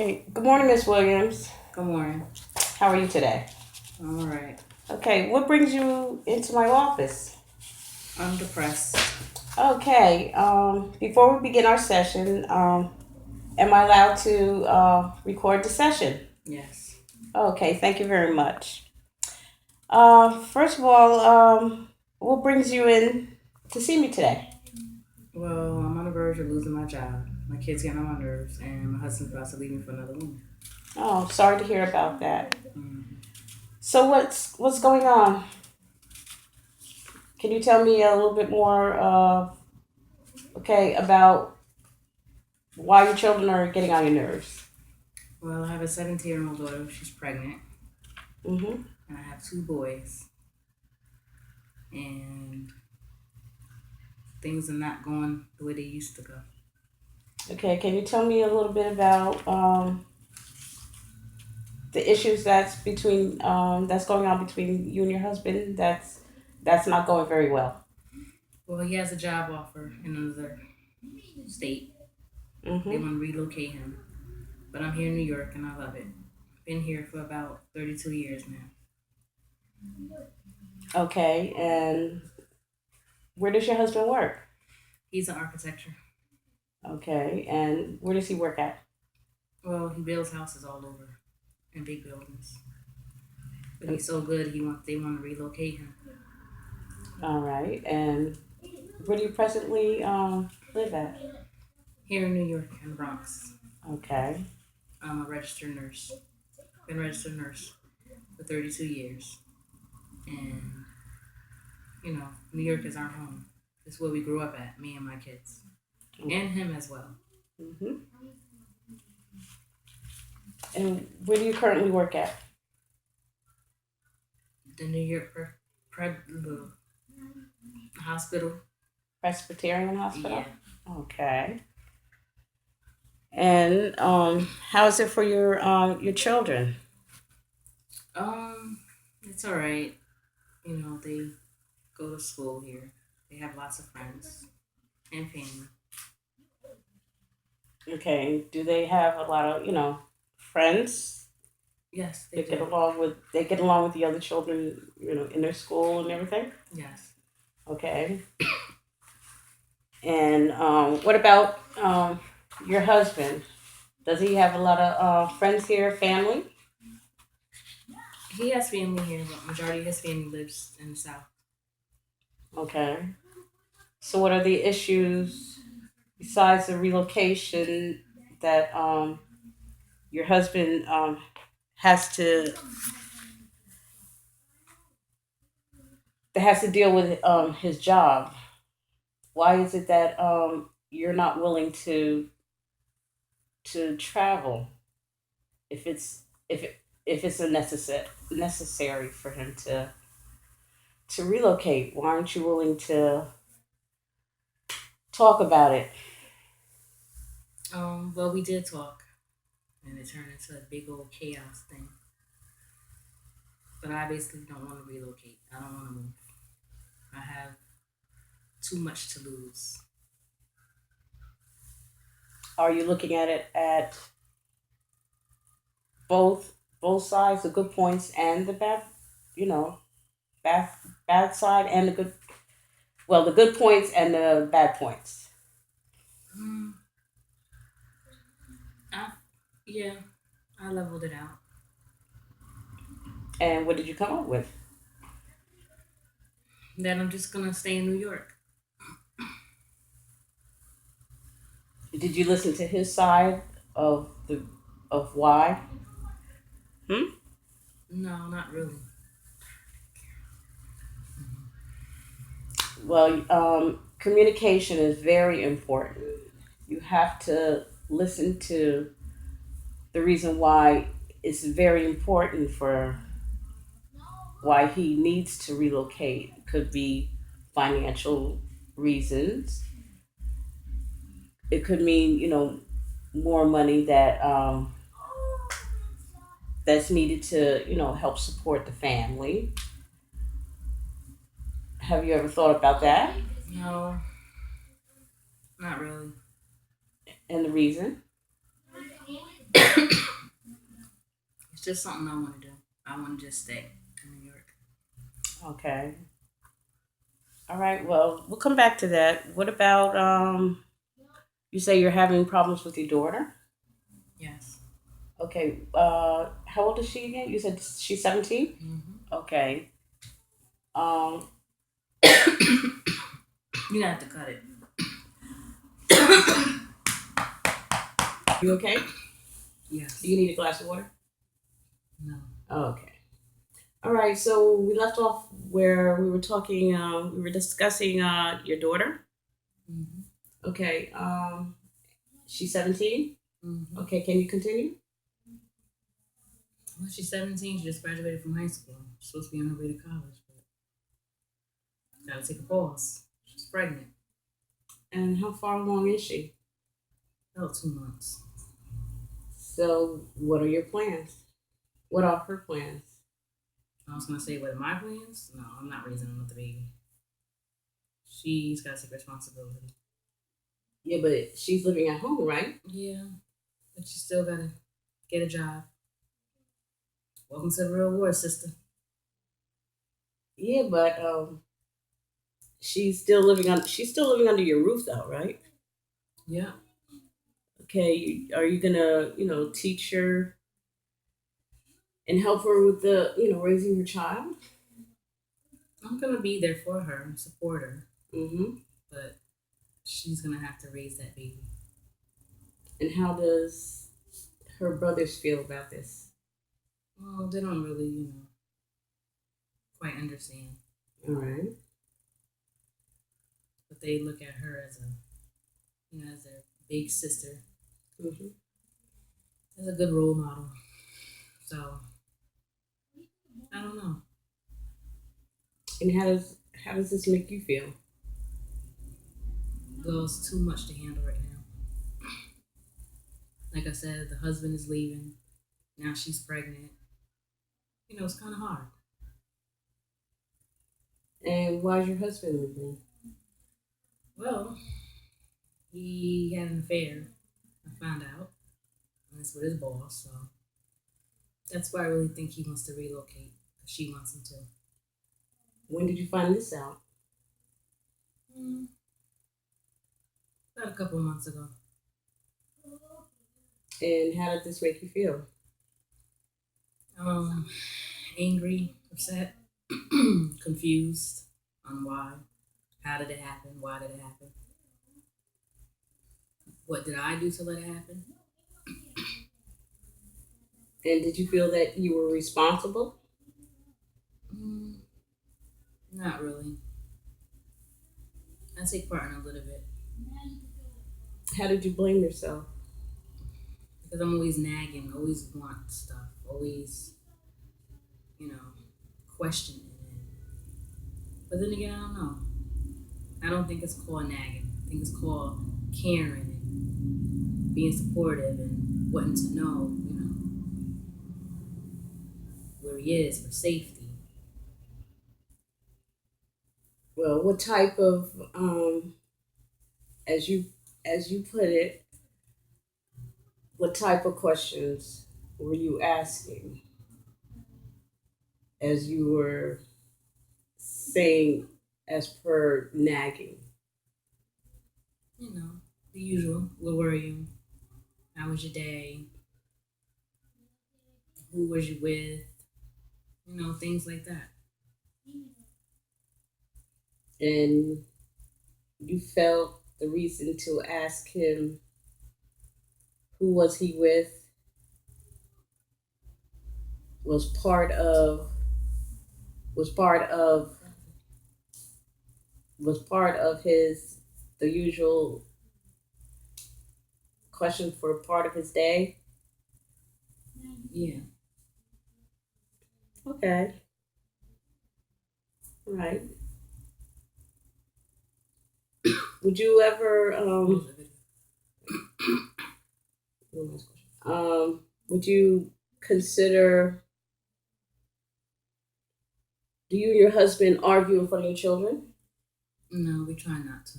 Okay. Good morning, Miss Williams. Good morning. How are you today? I'm all right. Okay. What brings you into my office? I'm depressed. Okay. Before we begin our session, am I allowed to record the session? Yes. Okay. Thank you very much. First of all, what brings you in to see me today? Well, I'm on the verge of losing my job. My kids getting on my nerves, and my husband's about to leave me for another woman. Oh, sorry to hear about that. Mm. So what's going on? Can you tell me a little bit more? Okay, about why your children are getting on your nerves. Well, I have a 17-year-old daughter. She's pregnant, Mm-hmm. and I have two boys, and things are not going the way they used to go. Okay, can you tell me a little bit about the issues that's going on between you and your husband? That's not going very well. Well, he has a job offer in another state. They Mm-hmm. want to relocate him, but I'm here in New York, and I love it. Been here for about 32 years now. Okay, and where does your husband work? He's an architecture. Okay, and where does he work at? Well, he builds houses all over in big buildings. But he's so good, they want to relocate him All right, and where do you presently live at? here in New York and Bronx. Okay, I'm a registered nurse. Been a registered nurse for 32 years, and New York is our home. It's where we grew up at, me and my kids, and him as well. mm-hmm. And where do you currently work at? The New York the hospital. Presbyterian Yeah. Hospital. Okay. And how is it for your children? It's all right. They go to school here. They have lots of friends and family. Okay. Do they have a lot of friends Yes, they that get do. along with they get along with the other children in their school and everything? Yes. Okay. And what about your husband? Does he have a lot of friends here, family? He has family here, but majority of his family lives in the South. Okay. So what are the issues besides the relocation that your husband has to deal with his job? Why is it that you're not willing to travel if it's a necessary for him to relocate? Why aren't you willing to talk about it? Well, we did talk, and it turned into a big old chaos thing. But I basically don't want to relocate. I don't want to move. I have too much to lose. Are you looking at it at both sides, the good points and the bad, you know, bad bad side and the good, well, the good points and the bad points? Um, I, yeah, I leveled it out. And what did you come up with? Then I'm just gonna stay in New York. Did you listen to his side of the of why? Hmm? No, not really. Well, communication is very important. You have to listen to the reason why it's very important for why he needs to relocate. It could be financial reasons. It could mean more money that's needed to help support the family. Have you ever thought about that No, not really. and the reason? just something I want to do. I want to just stay in New York. Okay. All right. Well, we'll come back to that. What about you say you're having problems with your daughter? Yes. Okay. How old is she again? You said she's 17? Hmm. Okay. Um, You have to cut it. you okay? Do Yes. you need a glass of water? No. Oh, okay. All right. So we left off where we were talking. We were discussing your daughter. Hmm. Okay. She's 17. Hmm. Okay. Can you continue? Well, she's 17. She just graduated from high school. She's supposed to be on her way to college, but gotta take a pause. She's pregnant. And how far along is she? About 2 months. So, what are your plans? What are her plans? I was gonna say, what are my plans? No, I'm not raising another baby. She's gotta take responsibility. Yeah, but she's living at home, right? Yeah, but she still gotta get a job. Welcome to the real world, sister. Yeah, but she's still living under your roof though, right? Yeah, Okay, are you gonna teach her and help her with the raising her child? I'm gonna be there for her, support her, Mm-hmm. but she's gonna have to raise that baby. And how does her brothers feel about this? Well, they don't really, quite understand, All right. but they look at her as as their big sister, Mm-hmm. as a good role model. So I don't know. And how does this make you feel? Well, it's too much to handle right now. Like I said, the husband is leaving. Now she's pregnant. It's kind of hard. And why is your husband leaving? Well, he had an affair. I found out. And it's with his boss. So that's why I really think he wants to relocate. 'Cause she wants him to. When did you find this out? Mm, about a couple of months ago. And how did this make you feel? Um, Angry, upset, confused on why. How did it happen? Why did it happen? What did I do to let it happen? And did you feel that you were responsible? Mm, Not really. I take part in a little bit How did you blame yourself? because I'm always nagging, always want stuff, always, you know, questioning. But then again, I don't know. I don't think it's called nagging. I think it's called caring and being supportive and wanting to know, where he is for safety. Well, what type of as you put it, what type of questions were you asking as you were saying as per nagging? You know, the usual. Where were you? How was your day? Who was you with? Things like that. And you felt the reason to ask him who was he with was was part of part of his the usual question for part of his day. Yeah. Okay, all right. Would you ever Pause the video. one last question. Would you consider, do you and your husband argue in front of your children? No, we try not to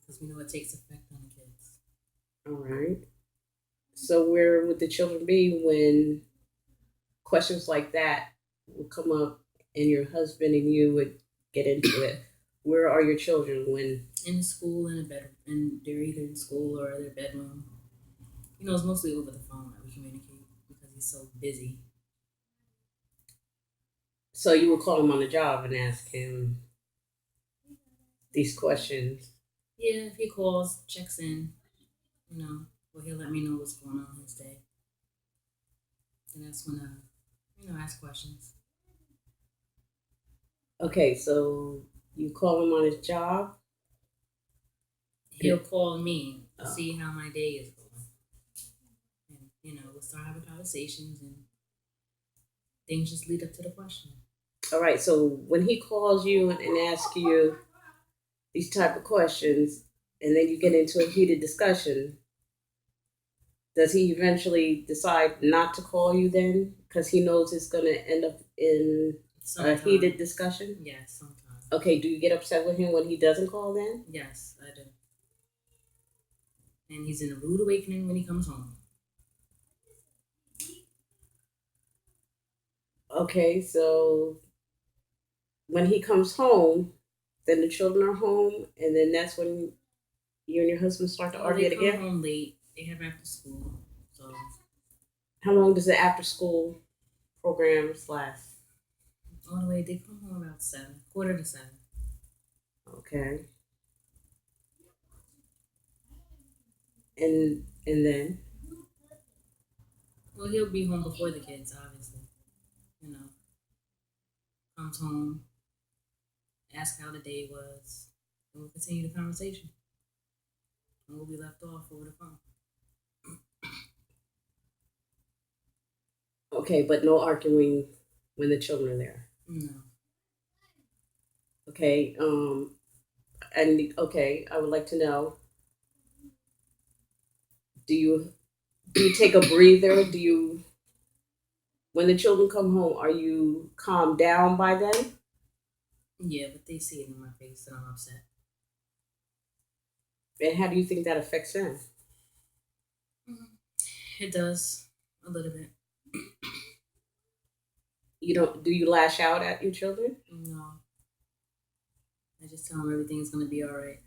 because we know it takes effect on the kids. All right. So where would the children be when questions like that would come up, and your husband and you would get into it. Where are your children when? In school, in a bedroom, and they're either in school or their bedroom. It's mostly over the phone that we communicate because he's so busy. So you would call him on the job and ask him these questions. Yeah, if he calls, checks in, you know, well, he'll let me know what's going on his day, and that's when ask questions. Okay, so you call him on his job. He'll call me to Oh. see how my day is going, and we'll start having conversations, and things just lead up to the question. All right. So when he calls you and asks you these type of questions, and then you get into a heated discussion, does he eventually decide not to call you then because he knows it's going to end up in a Sometimes, heated discussion? yes, sometimes. Okay. Do you get upset with him when he doesn't call then? Yes, I do. And he's in a rude awakening when he comes home. Okay. So when he comes home, then the children are home, and then that's when you and your husband start to Well, argue they come again. home late. They have after school, so How long does the after school programs last? all the way they come home about 7, quarter to 7. Okay. And then Well, he'll be home before the kids, obviously. You know, comes home, ask how the day was, and we'll continue the conversation. And we'll be left off over the phone. okay, but no arguing when the children are there. No. Okay. And okay, I would like to know, do you take a breather? Do you when the children come home, are you calmed down by then? Yeah, but they see it in my face that I'm upset. And how do you think that affects them? It does a little bit. You don't do you lash out at your children? No, I just tell them everything's gonna be all right.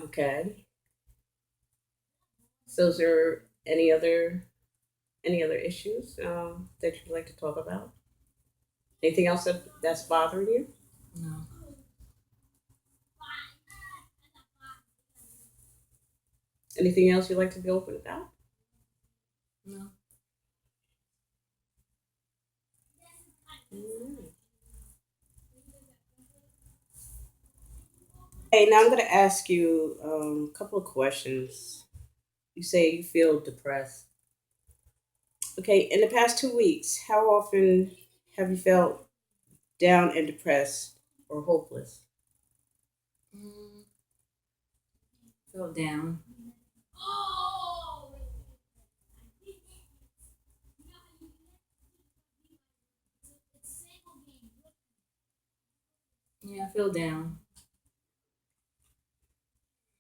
Okay. So is there any other issues that you'd like to talk about? Anything else that's bothering you? No, Anything else you'd like to be open about? no. Mm. Okay, now I'm going to ask you a couple of questions. You say you feel depressed. Okay, in the past 2 weeks, how often have you felt down and depressed or hopeless? Mm, felt down. Yeah, I feel down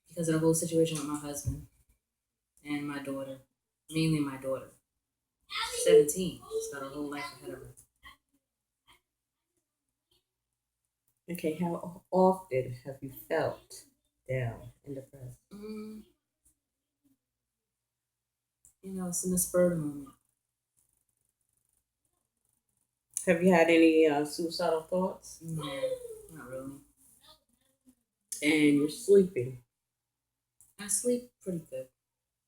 because of the whole situation with my husband and my daughter. Mainly my daughter. She's 17. She's got her whole life ahead of her. Okay, how often have you felt down and depressed? Mm, it's in the spur of the moment. Have you had any suicidal thoughts? No, not really. And you're sleeping. I sleep pretty good.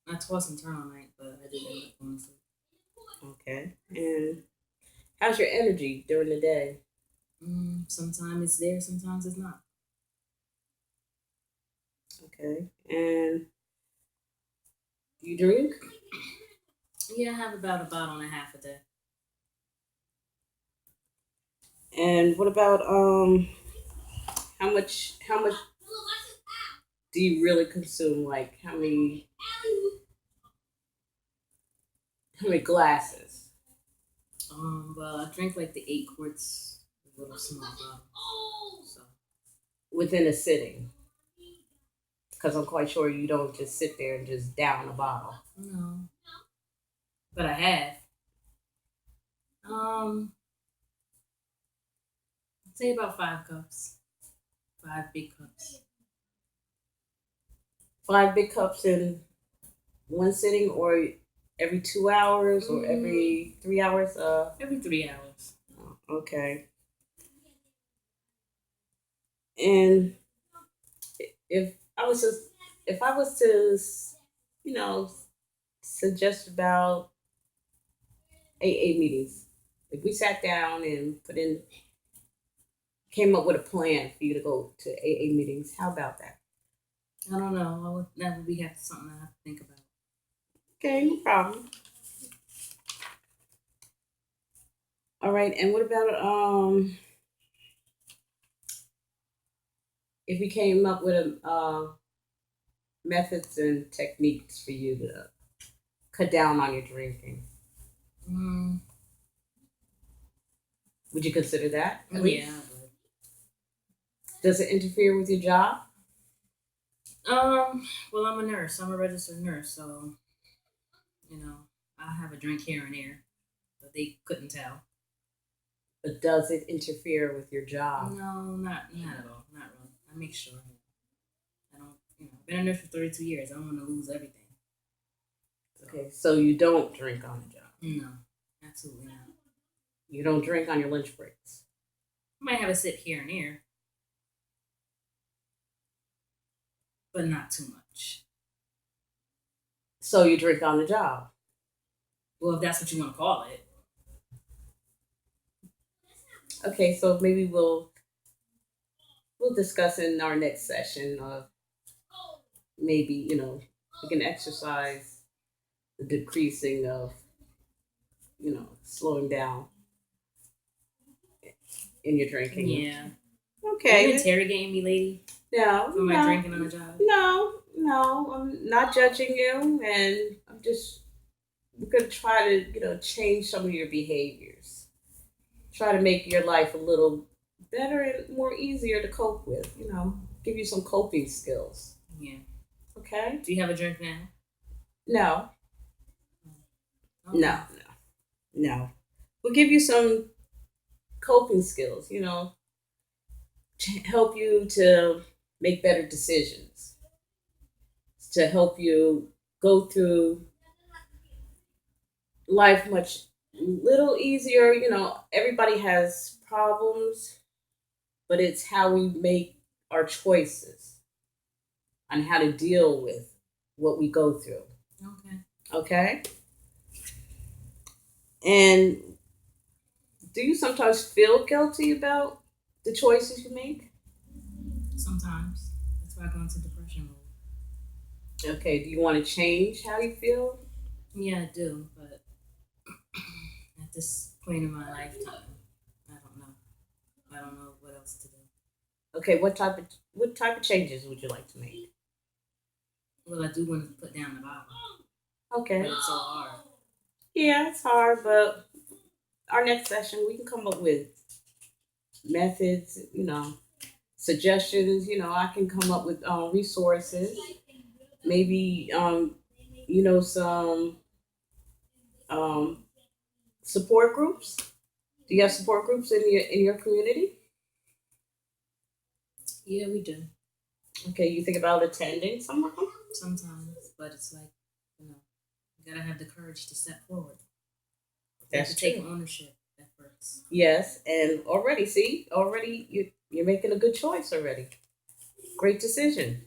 I toss and turn all night, but I did end up going to sleep. Okay. And how's your energy during the day? Sometimes it's there, sometimes it's not. Okay. And you drink? Yeah, I have about a bottle and a half a day. And what about how much do you really consume? Like how many glasses Well, I drink like the 8 quarts, a little small bottle. So, within a sitting? Because I'm quite sure you don't just sit there and just down a bottle. no. but I have. Um, I'd say about 5 cups, 5 big cups. 5 big cups in one sitting, or every 2 hours, or Mm, every 3 hours? every 3 hours. Okay. And if I was to, if I was to, you know, suggest about AA meetings, if we sat down and came up with a plan for you to go to AA meetings, how about that? I don't know. That would be something I have to think about. Okay, no problem. All right, and what about if we came up with a methods and techniques for you to cut down on your drinking? Mm, Would you consider that at yeah, least? I would. Does it interfere with your job? Well, I'm a nurse. I'm a registered nurse, so you know, I have a drink here and there, but they couldn't tell. But does it interfere with your job? No, not at all. Not really. I make sure. I don't. I've been a nurse for 32 years. I don't want to lose everything. So Okay, so you don't drink on the job. no, absolutely not. You don't drink on your lunch breaks. I might have a sip here and there, but not too much. So you drink on the job. Well, if that's what you want to call it. Okay, so maybe we'll discuss in our next session of maybe, we can exercise the decreasing of, slowing down in your drinking. Yeah. Are you Okay. interrogating me, lady, No, for my no, drinking on the job? no. I'm not judging you, and we're gonna try to, change some of your behaviors. Try to make your life a little better and more easier to cope with. Give you some coping skills. Yeah. Okay. Do you have a drink now? No, Okay. no, no. We'll give you some coping skills. To help you to make better decisions, to help you go through life much little easier. Everybody has problems, but it's how we make our choices on how to deal with what we go through. Okay. Okay? And do you sometimes feel guilty about the choices you make? Sometimes. That's why I go into depression mode. Okay, do you want to change how you feel? Yeah, I do, but at this point in my lifetime, I don't know. I don't know what else to do. Okay, what type of changes would you like to make? Well, I do want to put down the bottle, Okay. but it's so hard. Yeah, it's hard, but our next session we can come up with methods, suggestions. I can come up with resources, maybe some um, support groups. Do you have support groups in your community? Yeah, we do Okay, you think about attending some of them? sometimes, but it's like you gotta have the courage to step forward. You have That's to take true. ownership at first. Yes, and already you're making a good choice already. Great decision.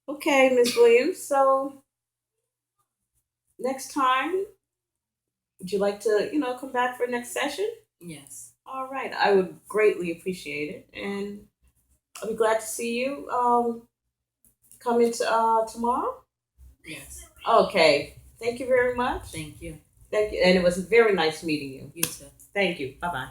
Okay, Miss Williams. So next time, would you like to, come back for next session? Yes. All right, I would greatly appreciate it, and I'll be glad to see you. Come in tomorrow. Yes. Okay. Thank you very much. Thank you. Thank you, and it was very nice meeting you. You too. Thank you. Bye bye.